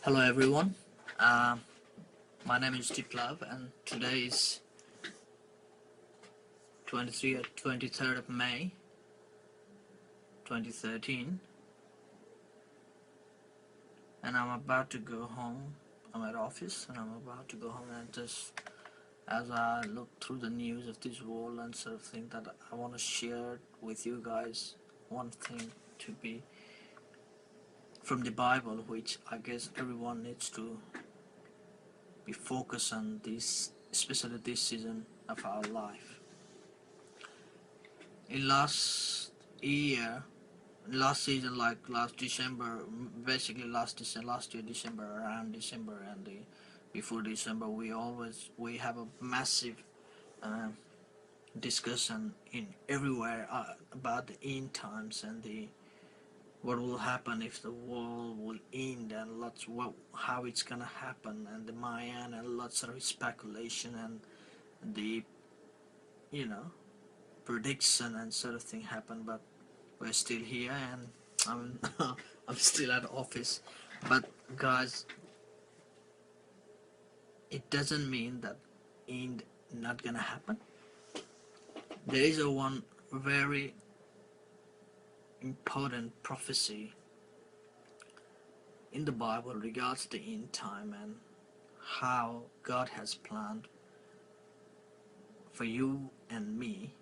Hello everyone, uh, my name is Diplav and today is 23rd of May 2013 and I'm about to go home. I'm at office and I'm about to go home, and just as I look through the news of this world and sort of think that I want to share with you guys one thing to be from the Bible, which I guess everyone needs to be focused on this, especially this season of our life. In year last season, like last December, basically last year December, around December and before December, we have a massive uh, discussion in everywhere about the end times and the what will happen if the world will end, and how it's gonna happen, and the Mayan, and lots of speculation and the you know prediction and sort of thing happen. But we're still here, and I'm I'm still at office. But guys, it doesn't mean that ain't not gonna happen. There is a one very important prophecy in the Bible regards the end time and how God has planned for you and me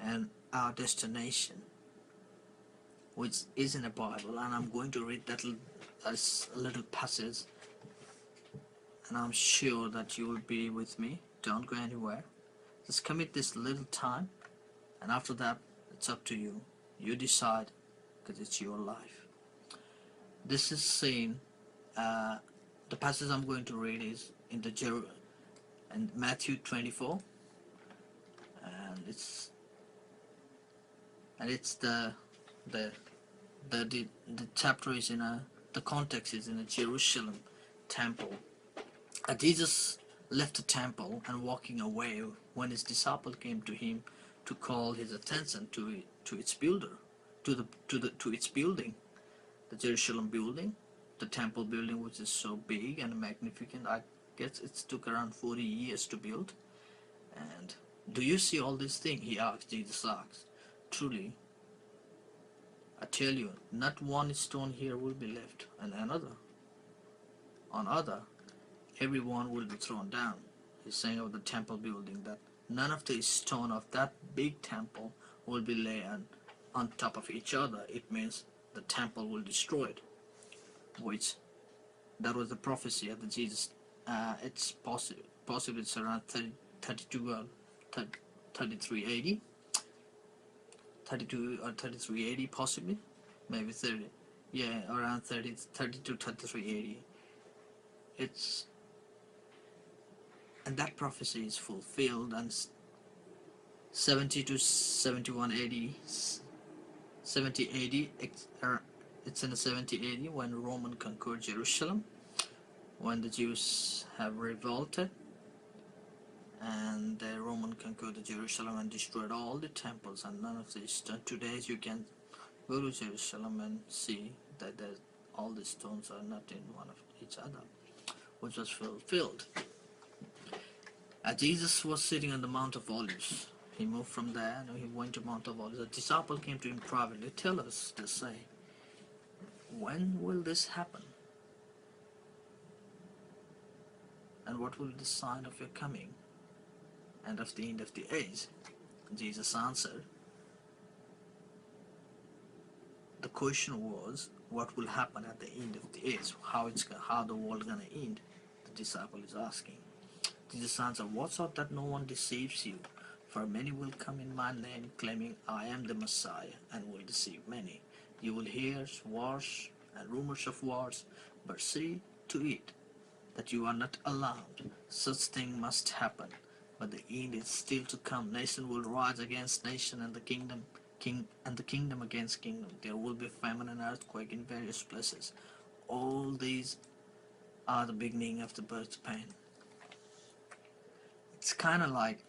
and our destination, which is in the Bible. And I'm going to read that as a little passage, and I'm sure that you will be with me. Don't go anywhere. Just commit this little time, and after that, it's up to you. You decide, because it's your life. This is saying, the passage I'm going to read is in Matthew 24, and it's the the chapter is the context is in a Jerusalem temple. Jesus left the temple and walking away when his disciple came to him to call his attention to its builder, to its building, the Jerusalem building, the temple building, which is so big and magnificent. I guess it took around 40 years to build. And do you see all these things? Jesus asked. Truly, I tell you, not one stone here will be left, and on other, everyone will be thrown down. He's saying of the temple building that none of the stone of that big temple will be laid on top of each other. It means the temple will destroy it, which that was the prophecy of the Jesus. It's possible it's around 32 or 33 AD, 32 or 33 AD, possibly, maybe 30. Yeah, around 32, 33 AD. It's and that prophecy is fulfilled, and 70 to 71 AD, 70 AD, it's in the 70 AD when Roman conquered Jerusalem, when the Jews have revolted, and the Roman conquered the Jerusalem and destroyed all the temples and none of these. Today you can go to Jerusalem and see that all the stones are not in one of each other, which was fulfilled. Jesus was sitting on the Mount of Olives. He moved from there and he went to Mount of Olives. The disciple came to him privately. Tell us, to say, when will this happen? And what will be the sign of your coming and of the end of the age? Jesus answered. The question was, what will happen at the end of the age? How the world gonna end? The disciple is asking. Jesus answered, watch out that no one deceives you, for many will come in my name, claiming I am the Messiah, and will deceive many. You will hear wars and rumors of wars, but see to it that you are not alarmed. Such thing must happen, but the end is still to come. Nation will rise against nation, and the kingdom against kingdom. There will be famine and earthquake in various places. All these are the beginning of the birth pain. It's kind of like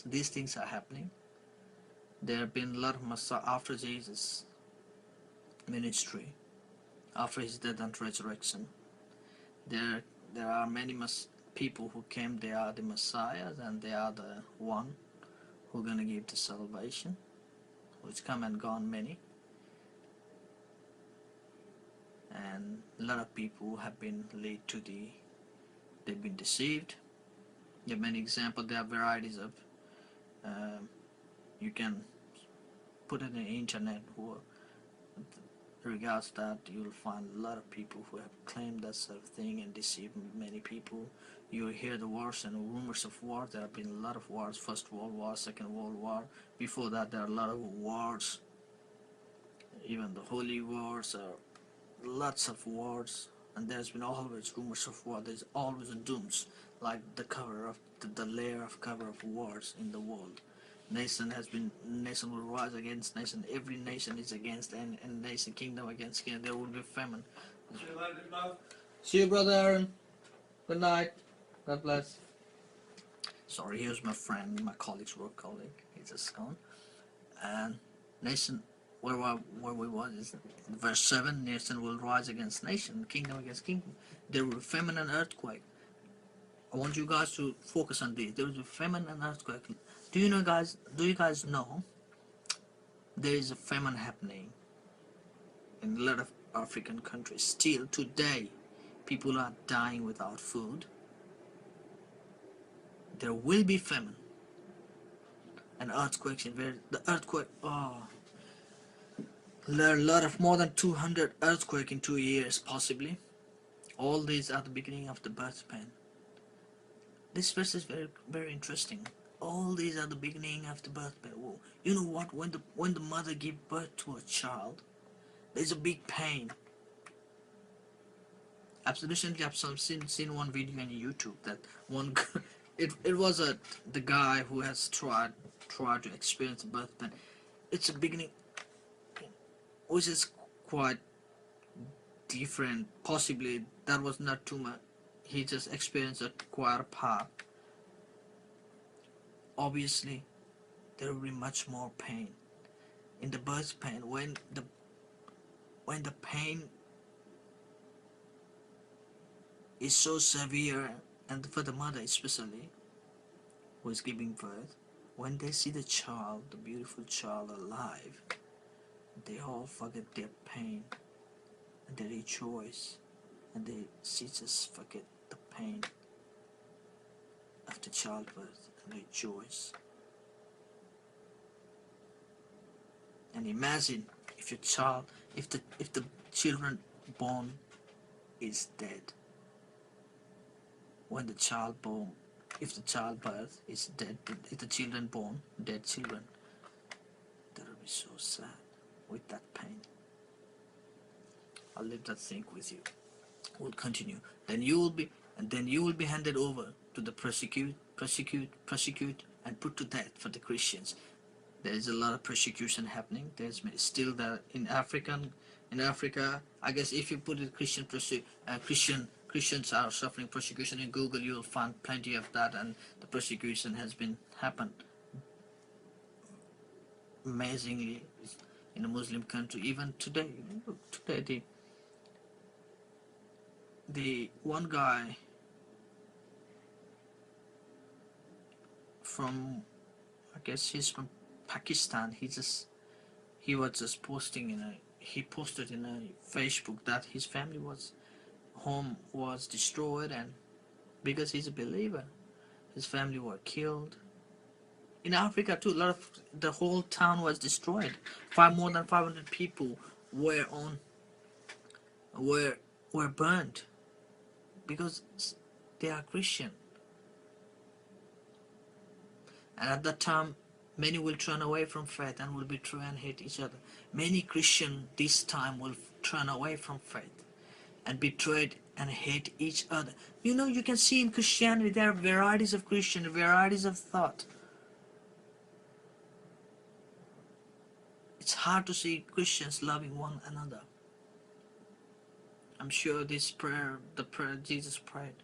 these things are happening, There have been a lot of Messiah after Jesus' ministry, after his death and resurrection. There, there are many people who came. They are the Messiahs, and they are the one who gonna give the salvation, which come and gone many, and a lot of people have been led to they've been deceived. There are many examples. There are varieties of. You can put it in the internet or regards that you'll find a lot of people who have claimed that sort of thing and deceived many people. You hear the wars and rumors of war. There have been a lot of wars. First World War, Second World War. Before that, there are a lot of wars. Even the holy wars are lots of wars. And there's been always rumors of war. There's always dooms, like the cover of the layer of cover of wars in the world. Nation will rise against nation. Every nation is against and nation, kingdom against kingdom. There will be famine. See you, brother Aaron. Good night. God bless. Sorry, here's my friend, my colleague's work colleague. He's just gone. And nation, where we was is verse 7. Nation will rise against nation, kingdom against kingdom. There will be famine and earthquake. I want you guys to focus on this. There will be famine and earthquake. Do you guys know there is a famine happening in a lot of African countries? Still today, people are dying without food. There will be famine and earthquakes in the earthquake. There are a lot of more than 200 earthquakes in 2 years, possibly. All these are the beginning of the birth pain. This verse is very, very interesting. All these are the beginning of the birth pain. Whoa. You know what? When the mother gives birth to a child, there's a big pain. Recently, I've seen one video on YouTube that one. It was the guy who has tried to experience the birth pain. It's a beginning, which is quite different. Possibly that was not too much. He just experienced a quite a part. Obviously, there will be much more pain in the birth pain when the pain is so severe, and for the mother especially who is giving birth, when they see the child, the beautiful child alive, they all forget their pain and they rejoice, and they just forget the pain after childbirth and rejoice. And imagine if your child, if the children born is dead. When the child born, if the childbirth is dead, if the children born dead children, that will be so sad with that pain. I'll let that sink with you. We'll continue. Then you will be handed over to the persecute, and put to death for the Christians. There is a lot of persecution happening. There's still that in Africa. I guess if you put it Christians are suffering persecution in Google, you'll find plenty of that, and the persecution has happened amazingly in a Muslim country. Even today, the one guy from, I guess he's from Pakistan. He was just posting he posted in a Facebook that his family home was destroyed, and because he's a believer, his family were killed. In Africa too, the whole town was destroyed. More than 500 people were burned because they are Christian. And at that time, many will turn away from faith and will betray and hate each other. Many Christians this time will turn away from faith and betrayed and hate each other. You can see in Christianity there are varieties of Christian, varieties of thought. It's hard to see Christians loving one another. I'm sure the prayer Jesus prayed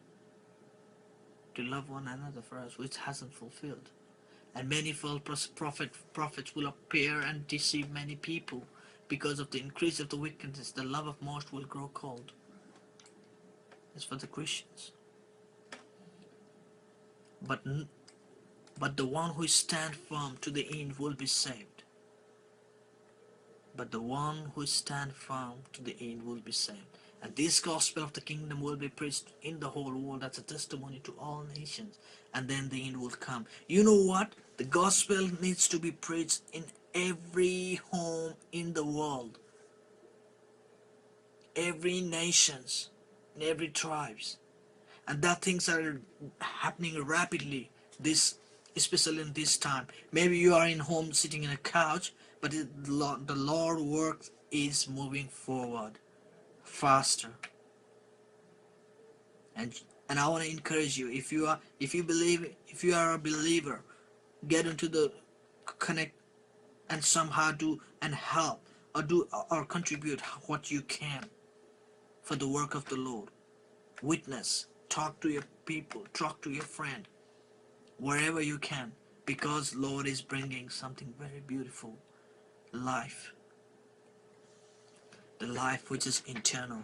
to love one another for us, which hasn't fulfilled. and many false prophets will appear and deceive many people. Because of the increase of the wickedness, the love of most will grow cold. It's for the Christians. But the one who stands firm to the end will be saved. But the one who stands firm to the end will be saved. And this gospel of the kingdom will be preached in the whole world as a testimony to all nations. And then the end will come. You know what? The gospel needs to be preached in every home in the world. Every nations, in every tribes. And that things are happening rapidly, especially in this time. Maybe you are in home sitting in a couch, but the Lord work is moving forward faster. And I want to encourage you, if you are a believer, get into the connect and somehow do and help or contribute what you can for the work of the Lord. Witness, talk to your people, talk to your friend, wherever you can, because Lord is bringing something very beautiful, life, the life which is eternal.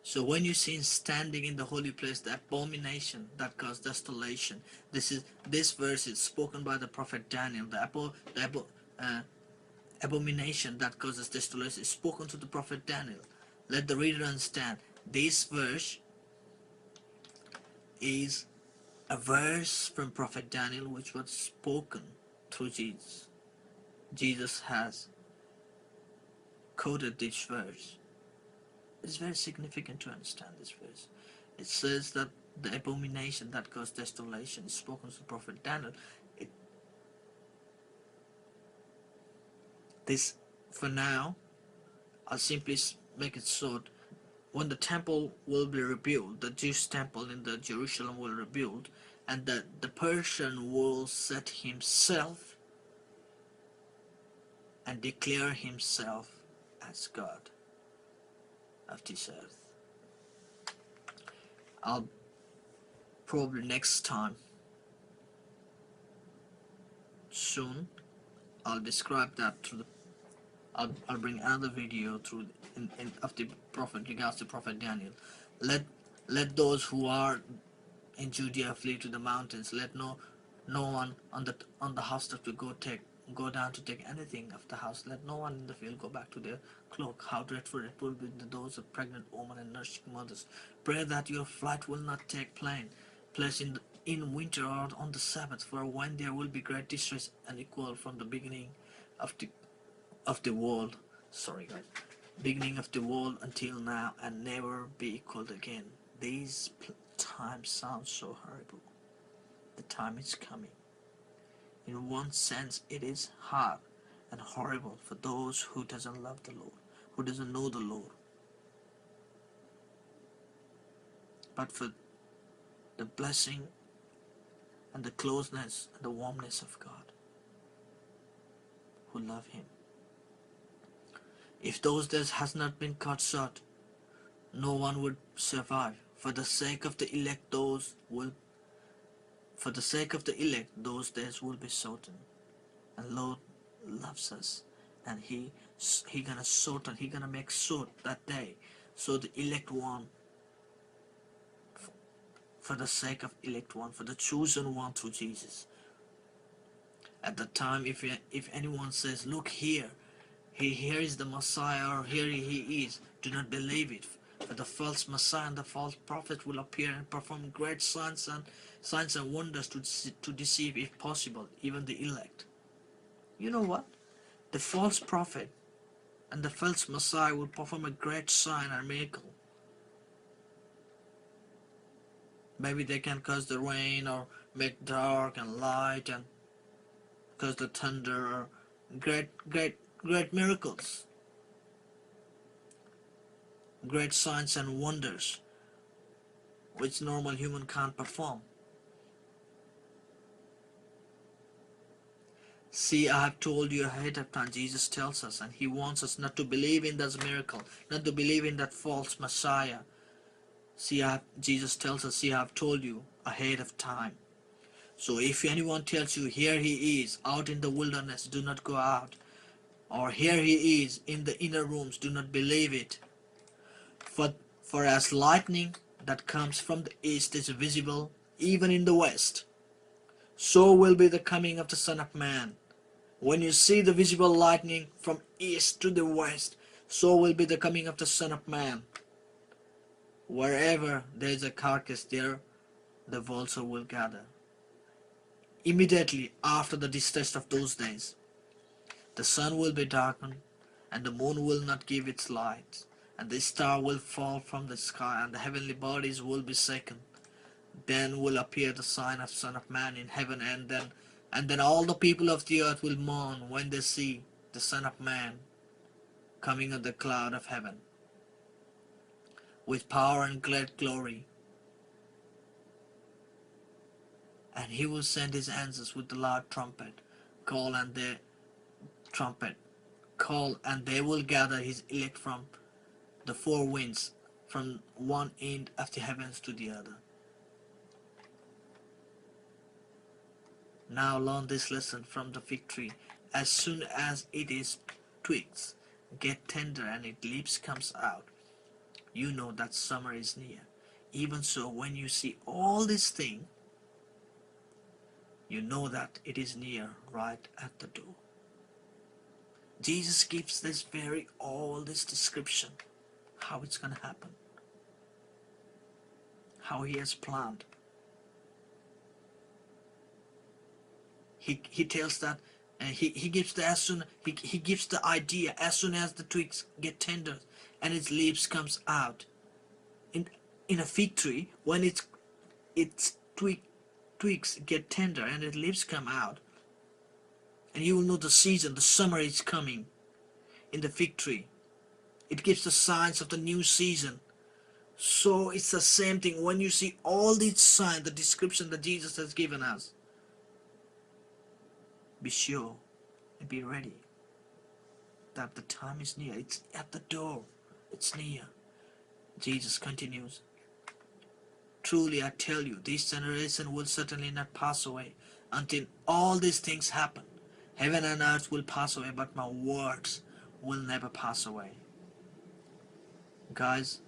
So when you see standing in the holy place, the abomination that caused desolation, this verse is spoken by the prophet Daniel. The abomination that causes desolation is spoken to the prophet Daniel. Let the reader understand. This verse is a verse from prophet Daniel which was spoken through Jesus. Jesus has quoted this verse. It's very significant to understand this verse. It says that the abomination that caused desolation is spoken to the prophet Daniel. This, for now, I'll simply make it short. When the temple will be rebuilt, the Jewish temple in the Jerusalem will rebuild, and the Persian will set himself and declare himself as God of this earth. I'll probably next time, soon, I'll describe that through the. I'll bring another video through of the prophet, regards to prophet Daniel. Let those who are in Judea flee to the mountains. Let no one on the housetop to go down to take anything of the house. Let no one in the field go back to their cloak. How dreadful it will be to those of pregnant women and nursing mothers. Pray that your flight will not take place in winter or on the Sabbath, for when there will be great distress unequal from the beginning of the world. Sorry, guys. Beginning of the world until now, and never be equaled again. These times sound so horrible. The time is coming. In one sense, it is hard and horrible for those who doesn't love the Lord, who doesn't know the Lord. But for the blessing and the closeness and the warmness of God, who love Him. If those days has not been cut short, no one would survive. For the sake of the elect, those days will be shortened. And Lord loves us, and He gonna make short that day, so the elect one, for the sake of elect one, for the chosen one through Jesus. At the time, if anyone says, "Look here, here is the Messiah," or "Here he is," do not believe it. For the false Messiah and the false prophet will appear and perform great signs and wonders to deceive, if possible, even the elect. You know what? The false prophet and the false Messiah will perform a great sign or miracle. Maybe they can cause the rain, or make dark and light, and cause the thunder, or great miracles. Great signs and wonders which normal human can't perform. See, I have told you ahead of time. Jesus tells us, and He wants us not to believe in that miracle, not to believe in that false Messiah. See, Jesus tells us, see, I have told you ahead of time. So if anyone tells you, here he is out in the wilderness, do not go out. Or here he is in the inner rooms, do not believe it. For as lightning that comes from the east is visible even in the west, so will be the coming of the Son of Man. When you see the visible lightning from east to the west, so will be the coming of the Son of Man. Wherever there is a carcass, there the vulture will gather. Immediately after the distress of those days, the sun will be darkened, and the moon will not give its light, and the star will fall from the sky, and the heavenly bodies will be shaken. Then will appear the sign of Son of Man in heaven, and then all the people of the earth will mourn when they see the Son of Man coming on the cloud of heaven with power and great glory. And he will send his angels with the loud trumpet, call, and they will gather his elect from the four winds, from one end of the heavens to the other. Now learn this lesson from the fig tree. As soon as its twigs get tender and its leaves comes out, you know that summer is near. Even so, when you see all these things, you know that it is near, right at the door. Jesus gives all this description, how it's going to happen, how he has planned. He tells that, he gives the idea, as soon as the twigs get tender and its leaves comes out. In a fig tree, when its twigs get tender and its leaves come out, and you will know the season, the summer is coming in the fig tree. It gives the signs of the new season. So it's the same thing. When you see all these signs, the description that Jesus has given us, be sure and be ready that the time is near. It's at the door. It's near. Jesus continues, truly I tell you, this generation will certainly not pass away until all these things happen. Heaven and earth will pass away, but my words will never pass away. Guys,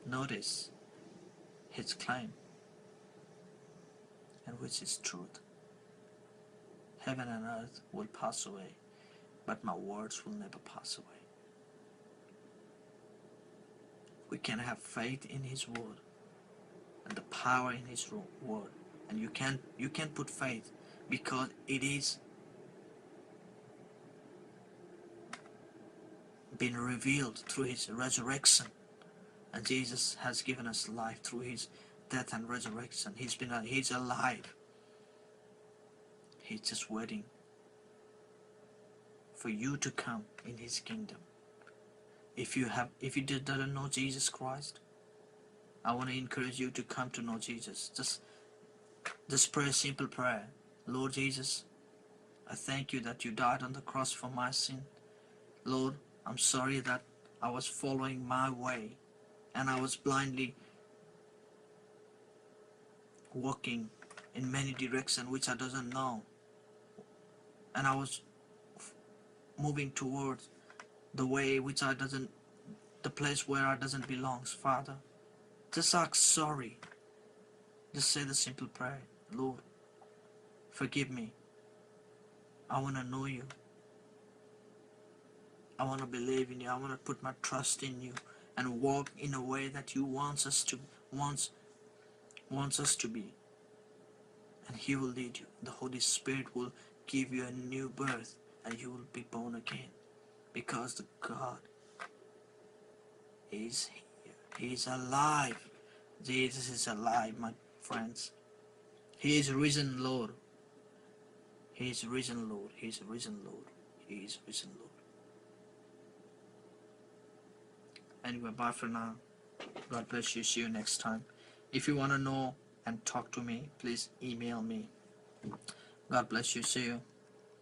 notice his claim, and which is truth. Heaven and earth will pass away, but my words will never pass away. We can have faith in his word and the power in his word, and you can put faith because it is been revealed through his resurrection, and Jesus has given us life through his death and resurrection. He's alive. He's just waiting for you to come in his kingdom. If you didn't know Jesus Christ, I want to encourage you to come to know Jesus. Just pray a simple prayer. Lord Jesus, I thank you that you died on the cross for my sin. Lord, I'm sorry that I was following my way and I was blindly walking in many directions which I doesn't know, and I was moving towards the way which the place where I doesn't belong. Father, just ask sorry. Just say the simple prayer. Lord, forgive me. I want to know you. I want to believe in you. I want to put my trust in you and walk in a way that you wants us to be. And he will lead you. The Holy Spirit will give you a new birth, and you will be born again, because the God is here. He is alive. Jesus is alive, my friends. He is risen Lord. He is risen Lord. He is risen Lord. He is risen Lord. Anyway, bye for now. God bless you. See you next time. If you want to know and talk to me, please email me. God bless you. See you.